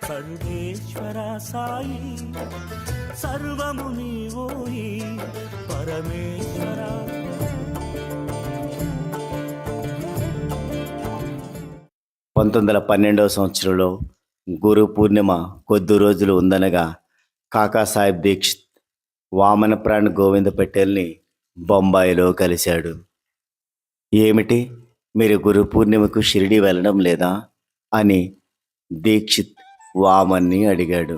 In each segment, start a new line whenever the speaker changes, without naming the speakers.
సర్వేశ్వర సాయి సర్వము నీవోయి పరమేశ్వర.
1912వ సంవత్సరంలో గురు పూర్ణిమ కొద్ది రోజులు ఉందనగా కాకాసాహెబ్ దీక్షిత్ వామనప్రాణ్ గోవింద పటేల్ని బొంబాయిలో కలిశాడు. ఏమిటి, మీరు గురు పూర్ణిమకు షిరిడి వెళ్ళడం లేదా అని దీక్షిత్ వామన్ని అడిగాడు.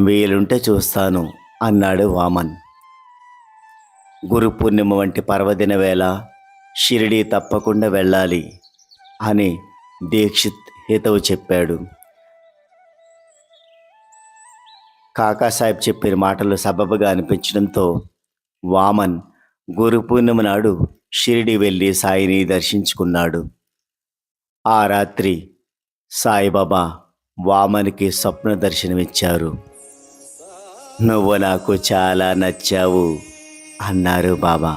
వీలుంటే చూస్తాను అన్నాడు వామన్. గురు పూర్ణిమ వంటి పర్వదిన వేళ షిరిడి తప్పకుండా వెళ్ళాలి అని దీక్షిత్ హితవు చెప్పాడు. కాకాసాహెబ్ చెప్పిన మాటలు సబబుగా అనిపించడంతో వామన్ గురు పూర్ణిమ నాడు షిరిడి వెళ్ళి సాయిని దర్శించుకున్నాడు. ఆ రాత్రి సాయిబాబా వామన్కి స్వప్న దర్శనమిచ్చారు. నువ్వు నాకు చాలా నచ్చావు అన్నారు బాబా.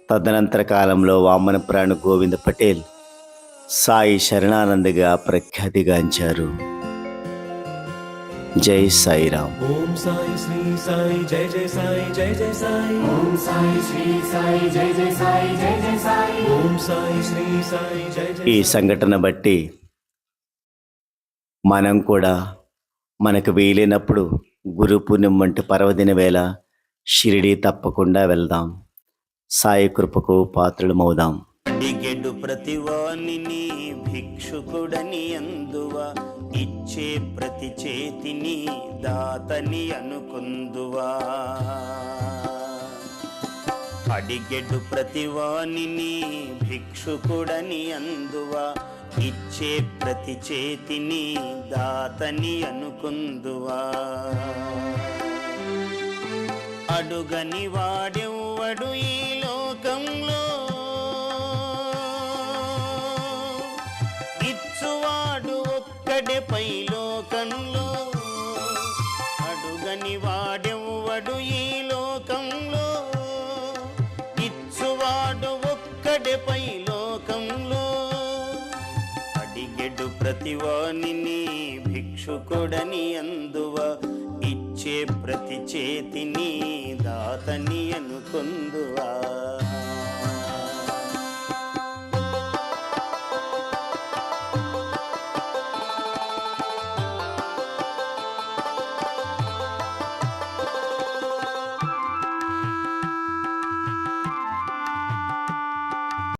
తదనంతర కాలంలో వామనప్రాణ్ గోవింద పటేల్ సాయి శరణానందగా ప్రఖ్యాతిగాంచారు. జై సాయిరామ్.
ఓం సాయి శ్రీ సాయి జై జై సాయి జై జై సాయి.
ఓం సాయి శ్రీ సాయి జై జై సాయి జై జై సాయి.
ఓం సాయి శ్రీ సాయి జై జై.
ఈ సంఘటన బట్టి మనం కూడా మనకు వీలైనప్పుడు గురు పూర్ణిమ వంటి పర్వదిన వేళ షిరిడి తప్పకుండా వెళ్దాం. సాయి కృపకు పాత్రులమవుదాం.
అడిగెడు ప్రతివానిని భిక్షుకుడని అందువా, ఇచ్చే ప్రతి చేతిని దాతని అనుకుందువా. అడిగెడు ప్రతివానిని భిక్షుకుడని అందువా, ఇచ్చే ప్రతి చేతిని దాతని అనుకుందువా. అడుగని వాడెవ్వడు ఈ లోకంలో, ఇచ్చువాడు ఒక్కడే పై లోకంలో. అడుగని వాడెవ్వడు ఈ లోకంలో, ఇచ్చువాడు ఒక్కడే పై లోకంలో. అడిగెడు ప్రతివానిని భిక్షుకుడని అందువా, ఇచ్చే ప్రతి చేతిని దాతని అనుకుందువా.